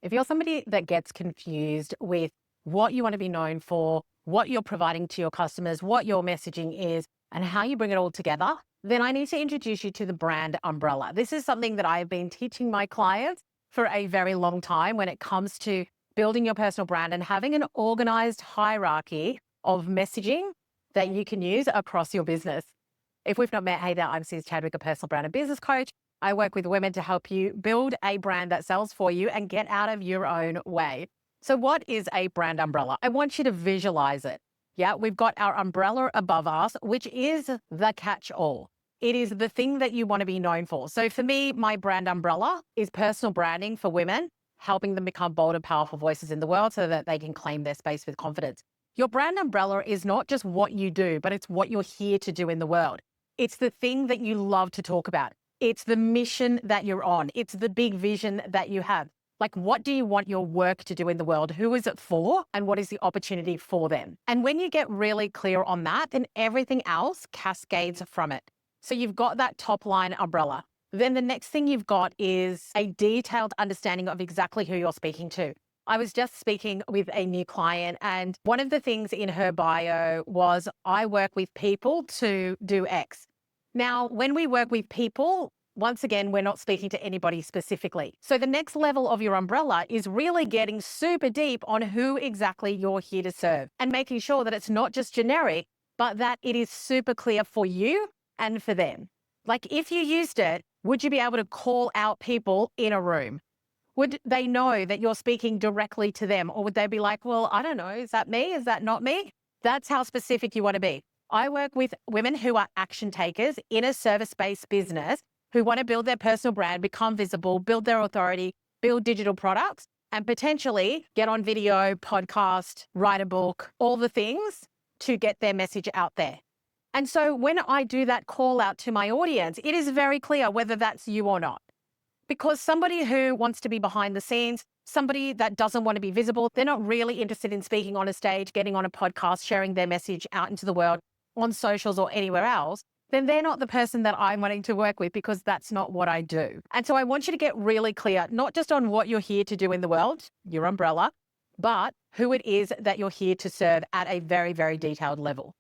If you're somebody that gets confused with what you want to be known for, what you're providing to your customers, what your messaging is, and how you bring it all together, then I need to introduce you to the brand umbrella. This is something that I've been teaching my clients for a very long time when it comes to building your personal brand and having an organized hierarchy of messaging that you can use across your business. If we've not met, hey there, I'm Suze Chadwick, a personal brand and business coach. I work with women to help you build a brand that sells for you and get out of your own way. So what is a brand umbrella? I want you to visualize it. Yeah, we've got our umbrella above us, which is the catch-all. It is the thing that you want to be known for. So for me, my brand umbrella is personal branding for women, helping them become bold and powerful voices in the world so that they can claim their space with confidence. Your brand umbrella is not just what you do, but it's what you're here to do in the world. It's the thing that you love to talk about. It's the mission that you're on. It's the big vision that you have. Like, what do you want your work to do in the world? Who is it for? And what is the opportunity for them? And when you get really clear on that, then everything else cascades from it. So you've got that top line umbrella. Then the next thing you've got is a detailed understanding of exactly who you're speaking to. I was just speaking with a new client, and one of the things in her bio was, I work with people to do X. Now, when we work with people, once again, we're not speaking to anybody specifically. So the next level of your umbrella is really getting super deep on who exactly you're here to serve and making sure that it's not just generic, but that it is super clear for you and for them. Like, if you used it, would you be able to call out people in a room? Would they know that you're speaking directly to them? Or would they be like, well, I don't know, is that me? Is that not me? That's how specific you want to be. I work with women who are action takers in a service-based business who want to build their personal brand, become visible, build their authority, build digital products, and potentially get on video, podcast, write a book, all the things to get their message out there. And so when I do that call out to my audience, it is very clear whether that's you or not. Because somebody who wants to be behind the scenes, somebody that doesn't want to be visible, they're not really interested in speaking on a stage, getting on a podcast, sharing their message out into the world on socials or anywhere else, then they're not the person that I'm wanting to work with, because that's not what I do. And so I want you to get really clear, not just on what you're here to do in the world, your umbrella, but who it is that you're here to serve at a very, very detailed level.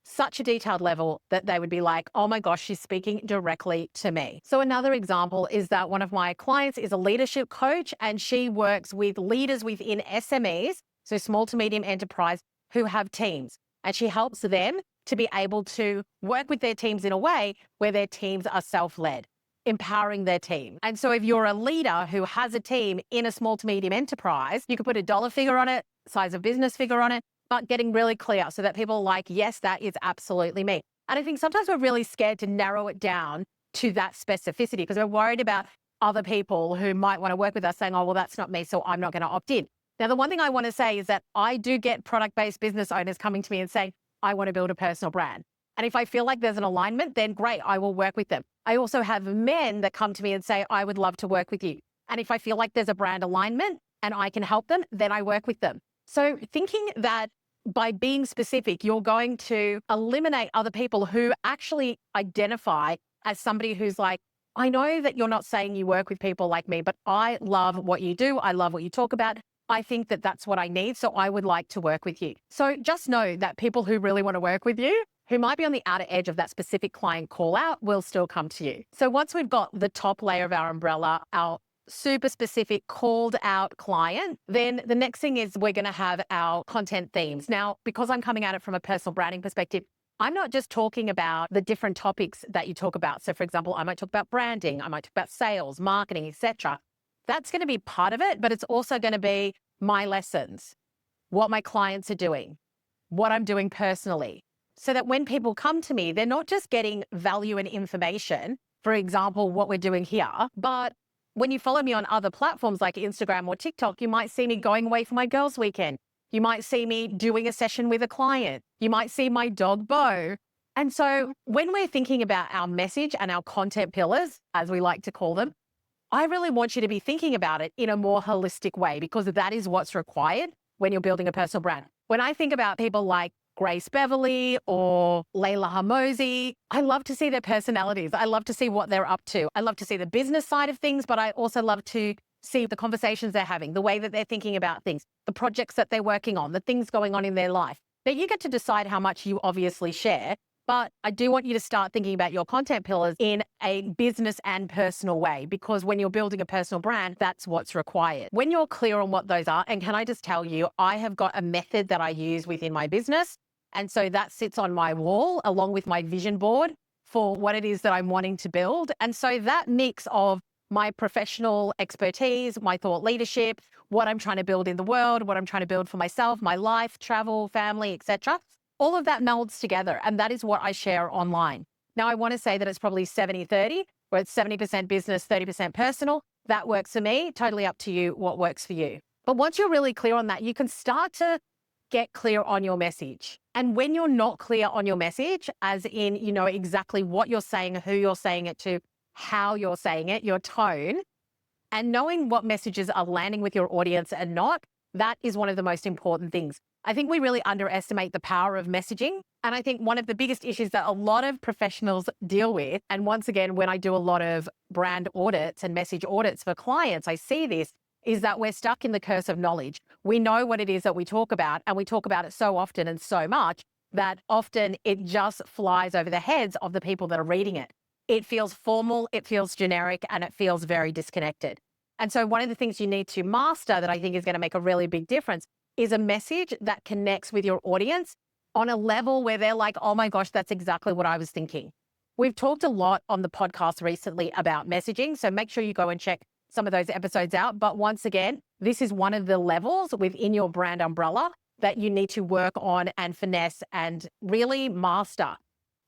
Such a detailed level that they would be like, oh my gosh, she's speaking directly to me. So another example is that one of my clients is a leadership coach, and she works with leaders within SMEs, so small to medium enterprise, who have teams. And she helps them to be able to work with their teams in a way where their teams are self-led, empowering their team. And so if you're a leader who has a team in a small to medium enterprise, you could put a dollar figure on it, size of business figure on it, but getting really clear so that people are like, yes, that is absolutely me. And I think sometimes we're really scared to narrow it down to that specificity because we're worried about other people who might want to work with us saying, oh, well, that's not me, so I'm not going to opt in. Now, the one thing I want to say is that I do get product-based business owners coming to me and saying, I want to build a personal brand. And if I feel like there's an alignment, then great, I will work with them. I also have men that come to me and say, I would love to work with you. And if I feel like there's a brand alignment and I can help them, then I work with them. So thinking that by being specific, you're going to eliminate other people who actually identify as somebody who's like, I know that you're not saying you work with people like me, but I love what you do. I love what you talk about. I think that that's what I need. So I would like to work with you. So just know that people who really want to work with you, who might be on the outer edge of that specific client call out, will still come to you. So once we've got the top layer of our umbrella, our super specific called out client, then the next thing is we're going to have our content themes. Now, because I'm coming at it from a personal branding perspective, I'm not just talking about the different topics that you talk about. So for example, I might talk about branding, I might talk about sales, marketing, etc. That's going to be part of it, but it's also going to be my lessons, what my clients are doing, what I'm doing personally, so that when people come to me, they're not just getting value and information, for example, what we're doing here, but when you follow me on other platforms like Instagram or TikTok, you might see me going away for my girls' weekend. You might see me doing a session with a client. You might see my dog Bo. And so when we're thinking about our message and our content pillars, as we like to call them, I really want you to be thinking about it in a more holistic way, because that is what's required when you're building a personal brand. When I think about people like Grace Beverly or Layla Hamosi, I love to see their personalities. I love to see what they're up to. I love to see the business side of things, but I also love to see the conversations they're having, the way that they're thinking about things, the projects that they're working on, the things going on in their life. Now, you get to decide how much you obviously share, but I do want you to start thinking about your content pillars in a business and personal way, because when you're building a personal brand, that's what's required. When you're clear on what those are, and can I just tell you, I have got a method that I use within my business. And so that sits on my wall along with my vision board for what it is that I'm wanting to build. And so that mix of my professional expertise, my thought leadership, what I'm trying to build in the world, what I'm trying to build for myself, my life, travel, family, etc. All of that melds together. And that is what I share online. Now, I want to say that it's probably 70-30, where it's 70% business, 30% personal. That works for me. Totally up to you what works for you. But once you're really clear on that, you can start to get clear on your message. And when you're not clear on your message, as in, you know exactly what you're saying, who you're saying it to, how you're saying it, your tone, and knowing what messages are landing with your audience and not, that is one of the most important things. I think we really underestimate the power of messaging. And I think one of the biggest issues that a lot of professionals deal with, and once again, when I do a lot of brand audits and message audits for clients, I see this, is that we're stuck in the curse of knowledge. We know what it is that we talk about, and we talk about it so often and so much that often it just flies over the heads of the people that are reading it. It feels formal, it feels generic, and it feels very disconnected. And so one of the things you need to master that I think is going to make a really big difference is a message that connects with your audience on a level where they're like, oh my gosh, that's exactly what I was thinking. We've talked a lot on the podcast recently about messaging, so make sure you go and check some of those episodes out. But once again, this is one of the levels within your brand umbrella that you need to work on and finesse and really master.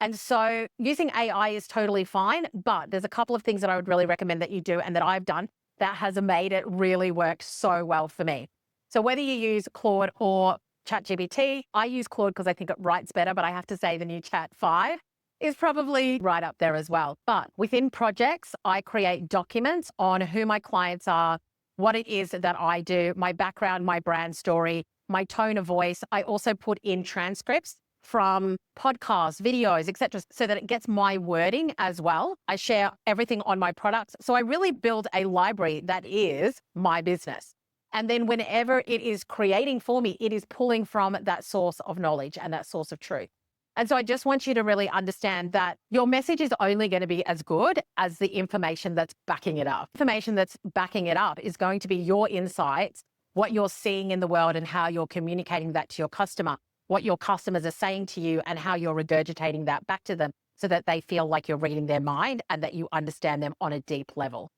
And so using AI is totally fine, but there's a couple of things that I would really recommend that you do and that I've done that has made it really work so well for me. So whether you use Claude or ChatGPT, I use Claude because I think it writes better, but I have to say the new Chat 5 is probably right up there as well. But within projects, I create documents on who my clients are, what it is that I do, my background, my brand story, my tone of voice. I also put in transcripts from podcasts, videos, etc., so that it gets my wording as well. I share everything on my products. So I really build a library that is my business. And then whenever it is creating for me, it is pulling from that source of knowledge and that source of truth. And so I just want you to really understand that your message is only going to be as good as the information that's backing it up. Information that's backing it up is going to be your insights, what you're seeing in the world and how you're communicating that to your customer, what your customers are saying to you and how you're regurgitating that back to them so that they feel like you're reading their mind and that you understand them on a deep level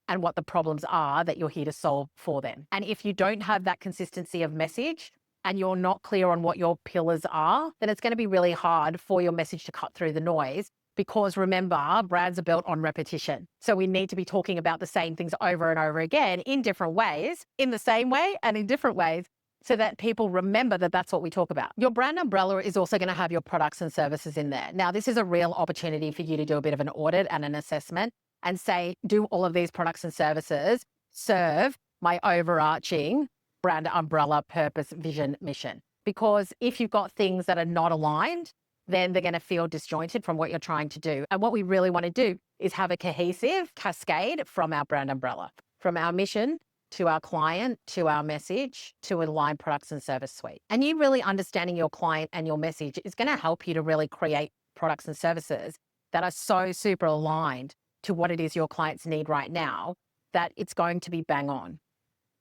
and what the problems are that you're here to solve for them. And if you don't have that consistency of message and you're not clear on what your pillars are, then it's going to be really hard for your message to cut through the noise. Because remember, brands are built on repetition. So we need to be talking about the same things over and over again in different ways, in the same way and in different ways, so that people remember that that's what we talk about. Your brand umbrella is also going to have your products and services in there. Now, this is a real opportunity for you to do a bit of an audit and an assessment and say, do all of these products and services serve my overarching brand umbrella, purpose, vision, mission? Because if you've got things that are not aligned, then they're going to feel disjointed from what you're trying to do. And what we really want to do is have a cohesive cascade from our brand umbrella, from our mission to our client, to our message, to align products and service suite. And you really understanding your client and your message is going to help you to really create products and services that are so super aligned to what it is your clients need right now, that it's going to be bang on.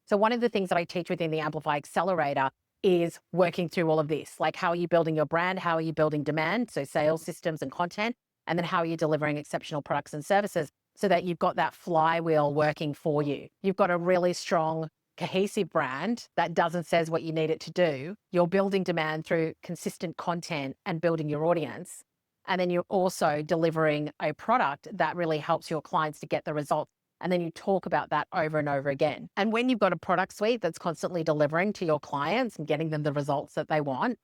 So one of the things that I teach within the Amplify Accelerator is working through all of this. Like, how are you building your brand? How are you building demand? So sales systems and content. And then how are you delivering exceptional products and services so that you've got that flywheel working for you? You've got a really strong, cohesive brand that does and says what you need it to do. You're building demand through consistent content and building your audience. And then you're also delivering a product that really helps your clients to get the results. And then you talk about that over and over again. And when you've got a product suite that's constantly delivering to your clients and getting them the results that they want,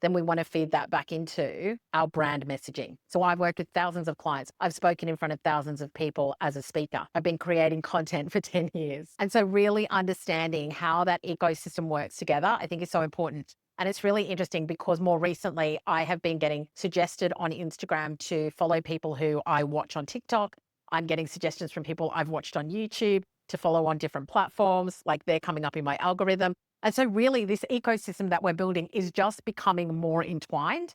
then we want to feed that back into our brand messaging. So I've worked with thousands of clients. I've spoken in front of thousands of people as a speaker. I've been creating content for 10 years. And so really understanding how that ecosystem works together, I think is so important. And it's really interesting because more recently, I have been getting suggested on Instagram to follow people who I watch on TikTok. I'm getting suggestions from people I've watched on YouTube. to follow on different platforms, like they're coming up in my algorithm. And so really this ecosystem that we're building is just becoming more entwined.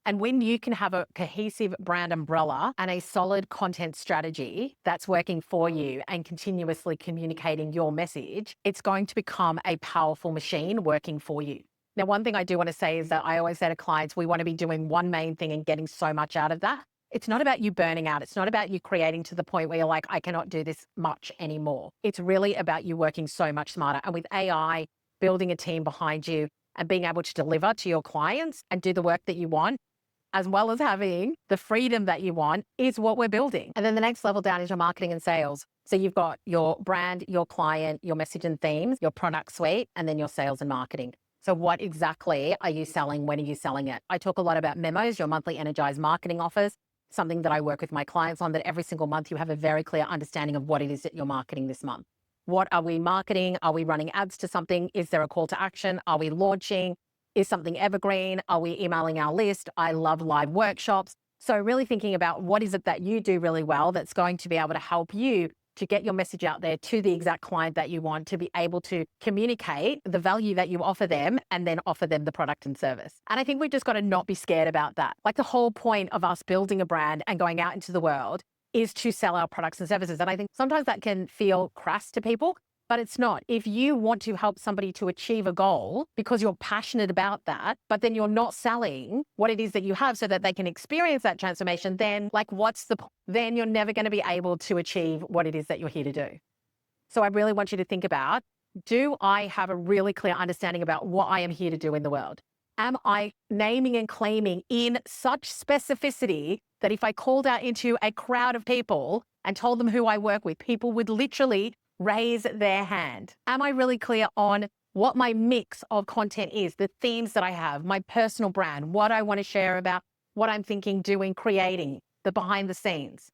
And when you can have a cohesive brand umbrella and a solid content strategy that's working for you and continuously communicating your message, it's going to become a powerful machine working for you. Now, one thing I do want to say is that I always say to clients, we want to be doing one main thing and getting so much out of that. It's not about you burning out. It's not about you creating to the point where you're like, I cannot do this much anymore. It's really about you working so much smarter. And with AI, building a team behind you and being able to deliver to your clients and do the work that you want, as well as having the freedom that you want, is what we're building. And then the next level down is your marketing and sales. So you've got your brand, your client, your message and themes, your product suite, and then your sales and marketing. So what exactly are you selling? When are you selling it? I talk a lot about memos, your monthly energized marketing offers, something that I work with my clients on, that every single month you have a very clear understanding of what it is that you're marketing this month. What are we marketing? Are we running ads to something? Is there a call to action? Are we launching? Is something evergreen? Are we emailing our list? I love live workshops. So really thinking about what is it that you do really well that's going to be able to help you to get your message out there to the exact client that you want, to be able to communicate the value that you offer them and then offer them the product and service. And I think we've just got to not be scared about that. Like the whole point of us building a brand and going out into the world is to sell our products and services. And I think sometimes that can feel crass to people, but it's not. If you want to help somebody to achieve a goal because you're passionate about that, but then you're not selling what it is that you have so that they can experience that transformation, then like then you're never going to be able to achieve what it is that you're here to do. So I really want you to think about, do I have a really clear understanding about what I am here to do in the world? Am I naming and claiming in such specificity that if I called out into a crowd of people and told them who I work with, people would literally raise their hand? Am I really clear on what my mix of content is, the themes that I have, my personal brand, what I want to share about what I'm thinking, doing, creating, the behind the scenes,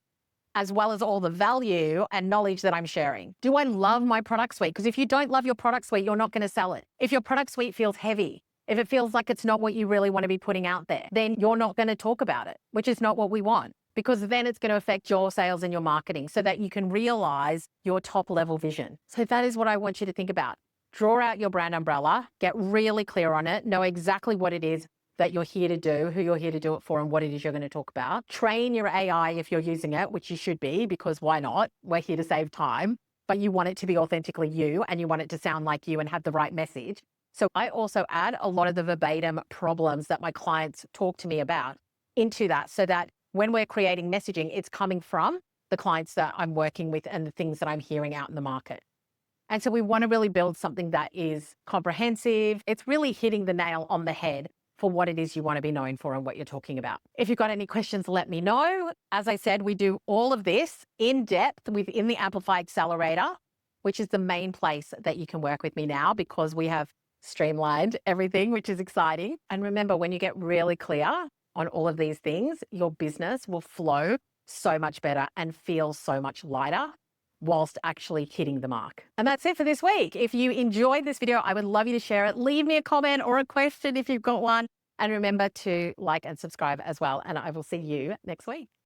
as well as all the value and knowledge that I'm sharing? Do I love my product suite? Because if you don't love your product suite, you're not going to sell it. If your product suite feels heavy, if it feels like it's not what you really want to be putting out there, then you're not going to talk about it, which is not what we want, because then it's going to affect your sales and your marketing so that you can realize your top level vision. So that is what I want you to think about. Draw out your brand umbrella, get really clear on it, know exactly what it is that you're here to do, who you're here to do it for, and what it is you're going to talk about. Train your AI if you're using it, which you should be, because why not? We're here to save time, but you want it to be authentically you and you want it to sound like you and have the right message. So I also add a lot of the verbatim problems that my clients talk to me about into that, so that when we're creating messaging, it's coming from the clients that I'm working with and the things that I'm hearing out in the market. And so we want to really build something that is comprehensive. It's really hitting the nail on the head for what it is you want to be known for and what you're talking about. If you've got any questions, let me know. As I said, we do all of this in depth within the Amplify Accelerator, which is the main place that you can work with me now, because we have streamlined everything, which is exciting. And remember, when you get really clear on all of these things, your business will flow so much better and feel so much lighter whilst actually hitting the mark. And that's it for this week. If you enjoyed this video, I would love you to share it. Leave me a comment or a question if you've got one. And remember to like and subscribe as well. And I will see you next week.